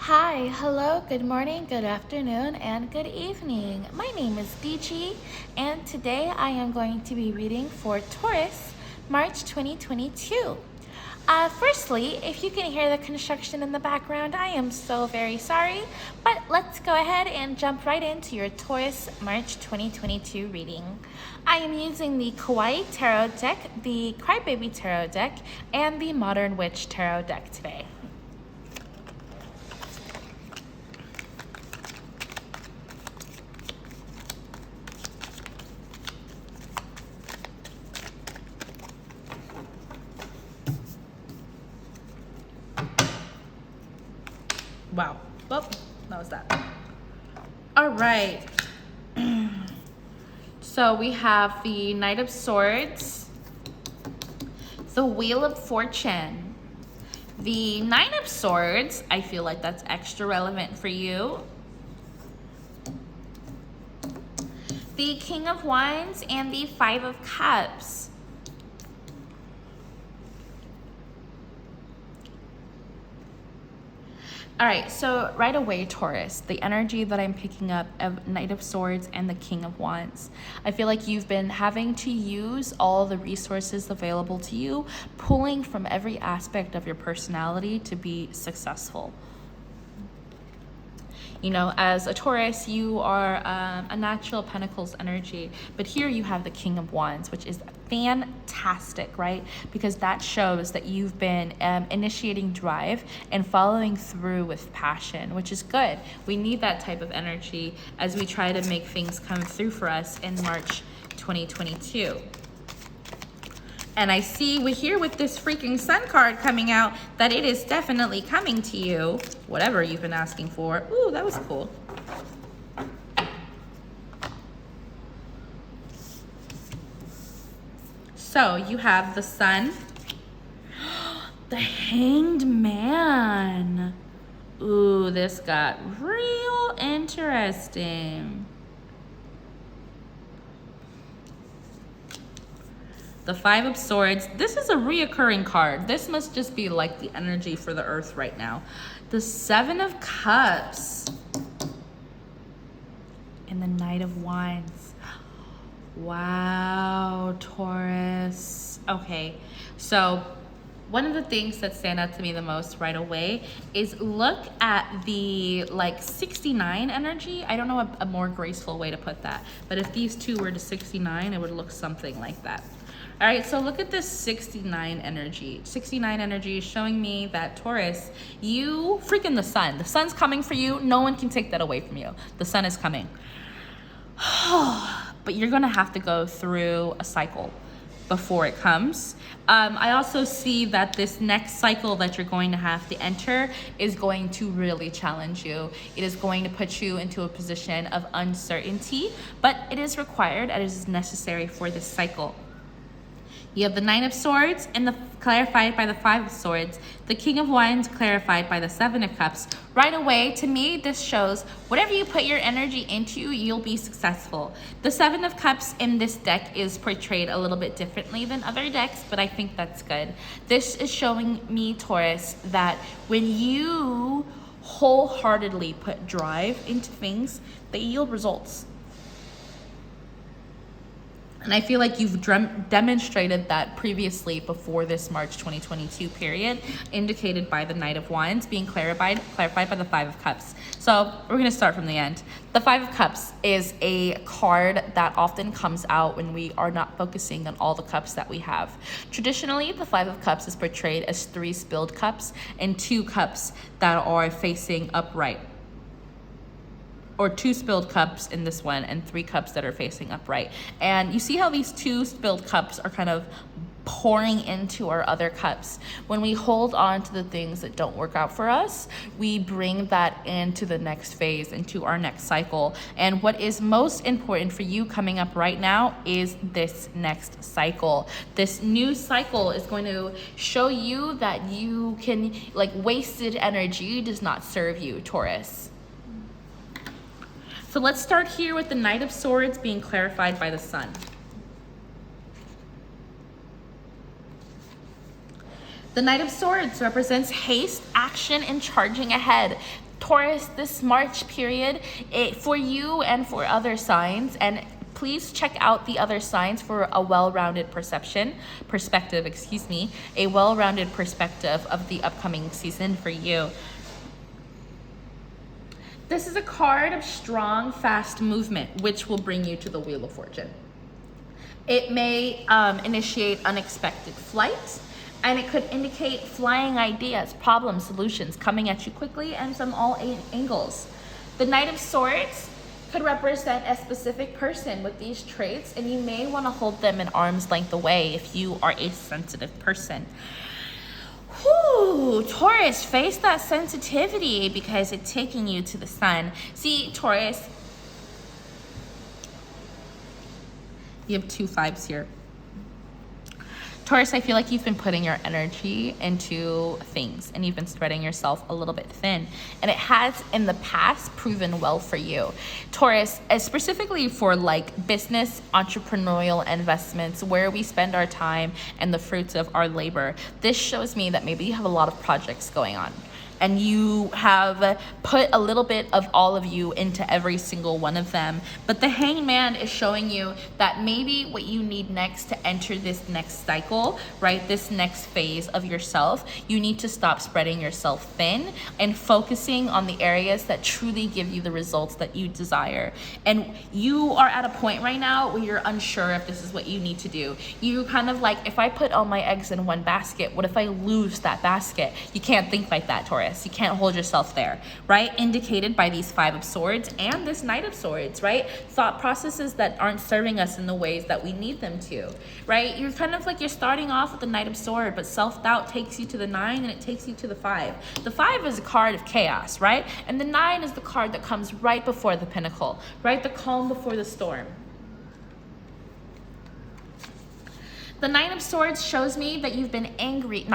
Hi, hello, good morning, good afternoon, and good evening. My name is Beachy, and today I am going to be reading for Taurus, March 2022. Firstly, if you can hear the construction in the background, I am so very sorry, but let's go ahead and jump right into your Taurus March 2022 reading. I am using the Kawaii Tarot deck, the Crybaby Tarot deck, and the Modern Witch Tarot deck today. Wow. Well, that was that. All right. So we have the Knight of Swords, the Wheel of Fortune. The Nine of Swords, I feel like that's extra relevant for you. The King of Wands and the Five of Cups. All right, so right away, Taurus, the energy that I'm picking up of Knight of Swords and the King of Wands. I feel like you've been having to use all the resources available to you, pulling from every aspect of your personality to be successful. You know, as a Taurus, you are a natural Pentacles energy, but here you have the King of Wands, which is fantastic, right? Because that shows that you've been initiating drive and following through with passion, which is good. We need that type of energy as we try to make things come through for us in March 2022. And I see here with this freaking Sun card coming out that it is definitely coming to you, whatever you've been asking for. Ooh, that was cool. So you have the Sun, the Hanged Man. Ooh, this got real interesting. The Five of Swords. This is a reoccurring card. This must just be like the energy for the earth right now. The Seven of Cups. And the Knight of Wands. Wow, Taurus. Okay, so one of the things that stand out to me the most right away is look at the 69 energy. I don't know a more graceful way to put that, but if these two were to 69, it would look something like that. All right, so look at this 69 energy. 69 energy is showing me that Taurus, you freaking the sun. The sun's coming for you. No one can take that away from you. The sun is coming. But you're gonna have to go through a cycle before it comes. I also see that this next cycle that you're going to have to enter is going to really challenge you. It is going to put you into a position of uncertainty, but it is required and it is necessary for this cycle. You have the Nine of Swords and clarified by the Five of Swords. The King of Wands clarified by the Seven of Cups. Right away, to me, this shows whatever you put your energy into, you'll be successful. The Seven of Cups in this deck is portrayed a little bit differently than other decks, but I think that's good. This is showing me, Taurus, that when you wholeheartedly put drive into things, they yield results. And I feel like you've demonstrated that previously before this March 2022 period, indicated by the Knight of Wands being clarified by the Five of Cups. So we're going to start from the end. The Five of Cups is a card that often comes out when we are not focusing on all the cups that we have. Traditionally, the Five of Cups is portrayed as 3 spilled cups and 2 cups that are facing upright. Or 2 spilled cups in this one and 3 cups that are facing upright. And you see how these 2 spilled cups are kind of pouring into our other cups. When we hold on to the things that don't work out for us, we bring that into the next phase, into our next cycle. And what is most important for you coming up right now is this next cycle. This new cycle is going to show you that you can, wasted energy does not serve you, Taurus. So let's start here with the Knight of Swords being clarified by the Sun. The Knight of Swords represents haste, action, and charging ahead. Taurus, this March period, for you and for other signs, and please check out the other signs for a well-rounded perspective, a well-rounded perspective of the upcoming season for you. This is a card of strong, fast movement, which will bring you to the Wheel of Fortune. It may initiate unexpected flight, and it could indicate flying ideas, problem solutions coming at you quickly and from all angles. The Knight of Swords could represent a specific person with these traits, and you may want to hold them an arm's length away if you are a sensitive person. Whew, Taurus, face that sensitivity because it's taking you to the sun. See, Taurus, you have 2 5s here. Taurus, I feel like you've been putting your energy into things and you've been spreading yourself a little bit thin. And it has in the past proven well for you. Taurus, specifically for like business, entrepreneurial investments, where we spend our time and the fruits of our labor. This shows me that maybe you have a lot of projects going on, and you have put a little bit of all of you into every single one of them. But the Hanged Man is showing you that maybe what you need next to enter this next cycle, right, this next phase of yourself, you need to stop spreading yourself thin and focusing on the areas that truly give you the results that you desire. And you are at a point right now where you're unsure if this is what you need to do. You kind of like, if I put all my eggs in one basket, what if I lose that basket? You can't think like that, Taurus. You can't hold yourself there, right? Indicated by these 5 of Swords and this Knight of Swords, right? Thought processes that aren't serving us in the ways that we need them to, right? You're kind of like, you're starting off with the Knight of Swords, but self-doubt takes you to the 9 and it takes you to the 5. The 5 is a card of chaos, right? And the 9 is the card that comes right before the pinnacle, right? The calm before the storm. The Nine of Swords shows me that you've been angry,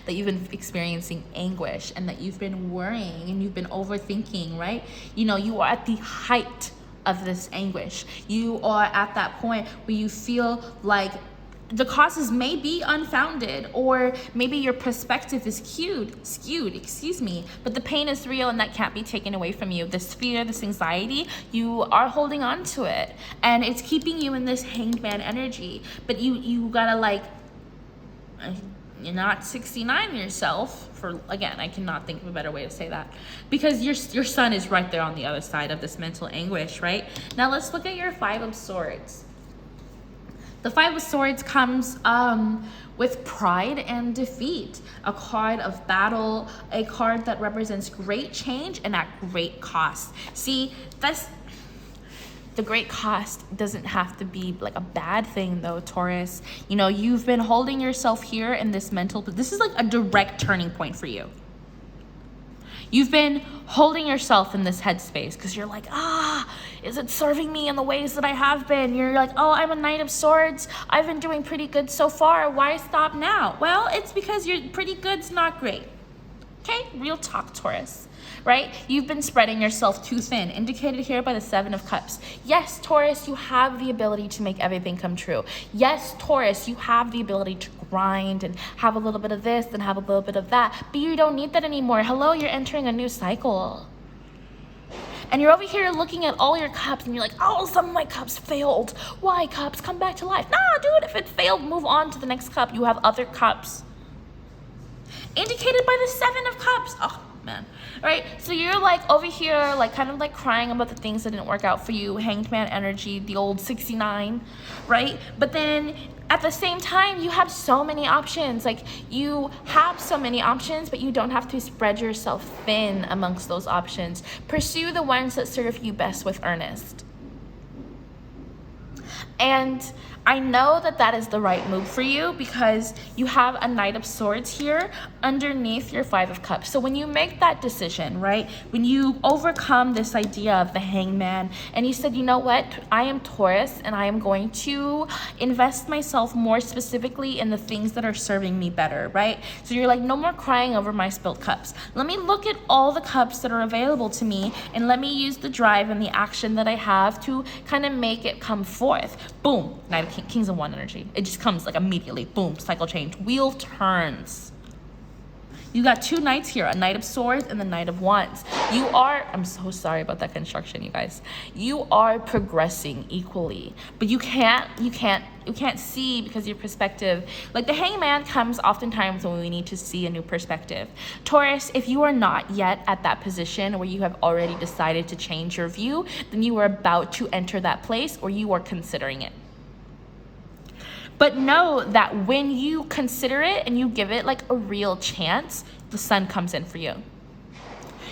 that you've been experiencing anguish and that you've been worrying and you've been overthinking, right? You know, you are at the height of this anguish. You are at that point where you feel like the causes may be unfounded, or maybe your perspective is skewed, but the pain is real and that can't be taken away from you. This fear, this anxiety, you are holding on to it and it's keeping you in this Hanged Man energy. But you gotta like, you're not 69 yourself for, again, I cannot think of a better way to say that, because your sun is right there on the other side of this mental anguish, right? Now let's look at your 5 of Swords. The 5 of Swords comes with pride and defeat, a card of battle, a card that represents great change and at great cost. See, the great cost doesn't have to be like a bad thing though, Taurus. You know, you've been holding yourself here in this mental, this is like a direct turning point for you. You've been holding yourself in this headspace because you're like, is it serving me in the ways that I have been? You're like, oh, I'm a Knight of Swords. I've been doing pretty good so far. Why stop now? Well, it's because your pretty good's not great. Okay, real talk, Taurus, right? You've been spreading yourself too thin, indicated here by the 7 of Cups. Yes, Taurus, you have the ability to make everything come true. Yes, Taurus, you have the ability to grind and have a little bit of this and have a little bit of that, but you don't need that anymore. Hello, you're entering a new cycle. And you're over here looking at all your cups and you're like, oh, some of my cups failed. Why, cups? Come back to life. Nah, dude, if it failed, move on to the next cup. You have other cups. Indicated by the 7 of Cups. Oh, man. Right? So you're like over here, like kind of like crying about the things that didn't work out for you. Hanged Man energy, the old 69, right? But then at the same time, you have so many options. Like you have so many options, but you don't have to spread yourself thin amongst those options. Pursue the ones that serve you best with earnest. And I know that that is the right move for you because you have a Knight of Swords here underneath your 5 of Cups. So when you make that decision, right, when you overcome this idea of the Hangman and you said, you know what, I am Taurus and I am going to invest myself more specifically in the things that are serving me better, right? So you're like, no more crying over my spilled cups. Let me look at all the cups that are available to me and let me use the drive and the action that I have to kind of make it come forth. Boom, Knight of Kings of One energy. It just comes like immediately. Boom, cycle change. Wheel turns. You got two knights here, a Knight of Swords and the Knight of Wands. You are, I'm so sorry about that construction, you guys. You are progressing equally, but you can't see because your perspective, like the Hangman comes oftentimes when we need to see a new perspective. Taurus, if you are not yet at that position where you have already decided to change your view, then you are about to enter that place or you are considering it. But know that when you consider it and you give it like a real chance, the sun comes in for you.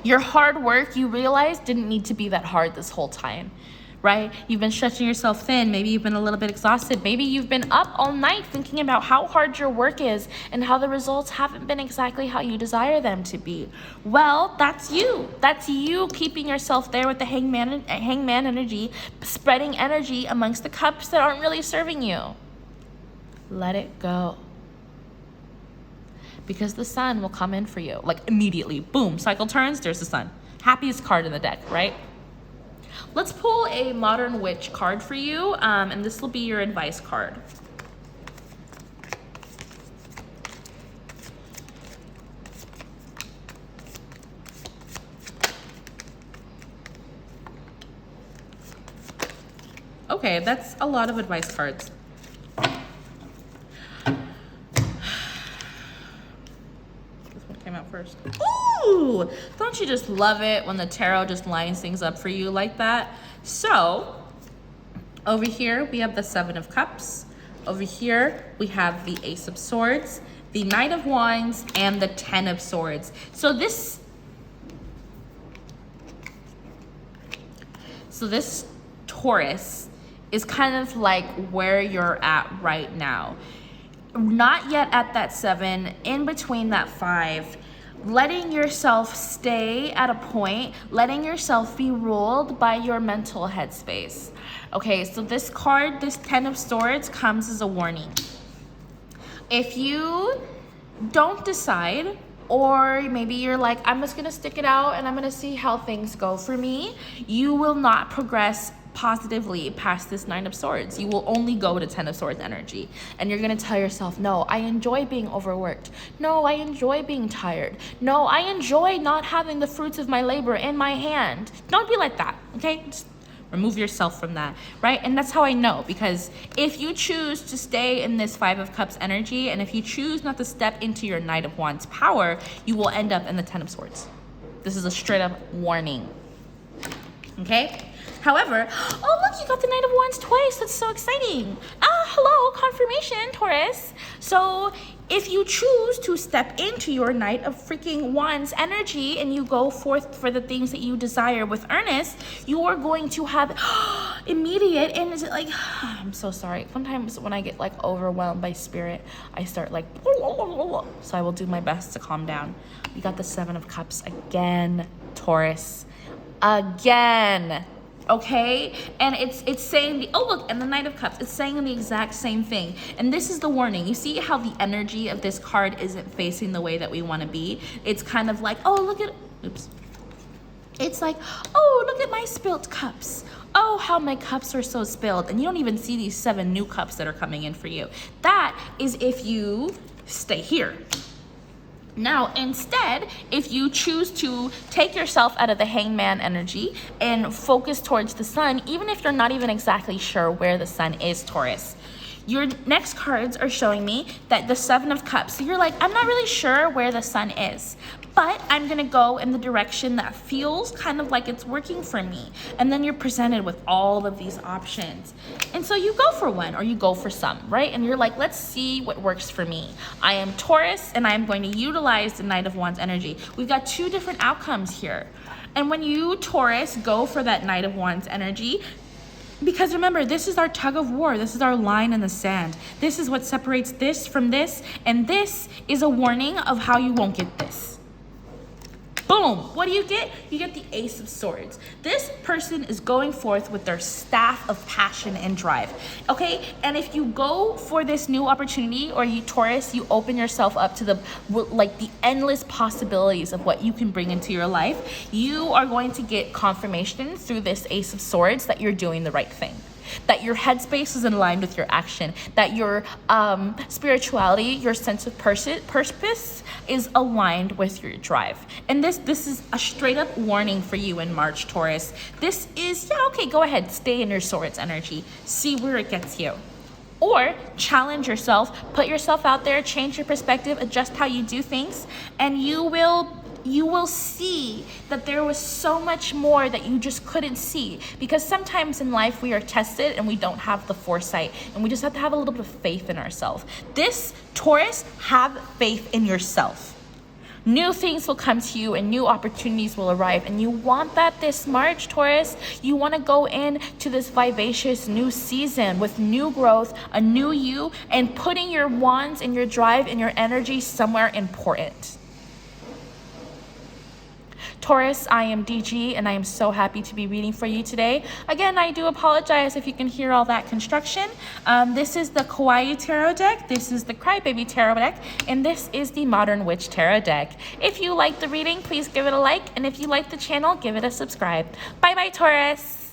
Your hard work, you realize, didn't need to be that hard this whole time, right? You've been stretching yourself thin. Maybe you've been a little bit exhausted. Maybe you've been up all night thinking about how hard your work is and how the results haven't been exactly how you desire them to be. Well, that's you. That's you keeping yourself there with the hangman energy, spreading energy amongst the cups that aren't really serving you. Let it go. Because the sun will come in for you. Like immediately. Boom. Cycle turns. There's the sun. Happiest card in the deck, right? Let's pull a Modern Witch card for you. And this will be your advice card. Okay, that's a lot of advice cards. Out first. Ooh, don't you just love it when the tarot just lines things up for you like that? So over here we have the Seven of Cups. Over here we have the Ace of Swords, the Knight of Wands, and the Ten of Swords. So this Taurus is kind of like where you're at right now. Not yet at that 7, in between that 5, letting yourself stay at a point, letting yourself be ruled by your mental headspace. Okay, so this card, this 10 of Swords, comes as a warning. If you don't decide, or maybe you're like, I'm just gonna stick it out and I'm gonna see how things go for me, you will not progress positively past this 9 of Swords. You will only go to 10 of Swords energy. And you're gonna tell yourself, no, I enjoy being overworked. No, I enjoy being tired. No, I enjoy not having the fruits of my labor in my hand. Don't be like that, okay? Just remove yourself from that, right? And that's how I know, because if you choose to stay in this 5 of Cups energy, and if you choose not to step into your Knight of Wands power, you will end up in the 10 of Swords. This is a straight up warning, okay? However, oh look, you got the Knight of Wands twice. That's so exciting. Hello, confirmation, Taurus. So if you choose to step into your Knight of freaking Wands energy and you go forth for the things that you desire with earnest, you are going to have immediate, and is it like, I'm so sorry. Sometimes when I get like overwhelmed by spirit, I start like, so I will do my best to calm down. We got the 7 of Cups again, Taurus. Again. Okay, and it's saying and the Knight of Cups, it's saying the exact same thing. And this is the warning. You see how the energy of this card isn't facing the way that we want to be? It's kind of like, oh, look at, oops. It's like, oh, look at my spilt cups. Oh, how my cups are so spilled. And you don't even see these 7 new cups that are coming in for you. That is if you stay here. Now, instead, if you choose to take yourself out of the Hangman energy and focus towards the sun, even if you're not even exactly sure where the sun is, Taurus, your next cards are showing me that the 7 of Cups, so you're like, I'm not really sure where the sun is, but I'm gonna go in the direction that feels kind of like it's working for me. And then you're presented with all of these options. And so you go for one or you go for some, right? And you're like, let's see what works for me. I am Taurus and I'm going to utilize the Knight of Wands energy. We've got 2 different outcomes here. And when you, Taurus, go for that Knight of Wands energy, because remember, this is our tug of war. This is our line in the sand. This is what separates this from this. And this is a warning of how you won't get this. Boom. What do you get? You get the Ace of Swords. This person is going forth with their staff of passion and drive. Okay? And if you go for this new opportunity, or you, Taurus, you open yourself up to the endless possibilities of what you can bring into your life, you are going to get confirmation through this Ace of Swords that you're doing the right thing. that your headspace is in line with your action, that your spirituality, your sense of purpose is aligned with your drive. And this is a straight up warning for you in March, Taurus. This is, yeah, okay, go ahead, stay in your swords energy, see where it gets you. Or challenge yourself, put yourself out there, change your perspective, adjust how you do things, and you will see that there was so much more that you just couldn't see. Because sometimes in life we are tested and we don't have the foresight, and we just have to have a little bit of faith in ourselves. This, Taurus, have faith in yourself. New things will come to you and new opportunities will arrive, and you want that this March, Taurus. You want to go into this vivacious new season with new growth, a new you, and putting your wands and your drive and your energy somewhere important. Taurus, I am DG, and I am so happy to be reading for you today. Again, I do apologize if you can hear all that construction. This is the Kawaii Tarot deck, this is the Crybaby Tarot deck, and this is the Modern Witch Tarot deck. If you like the reading, please give it a like, and if you like the channel, give it a subscribe. Bye-bye, Taurus.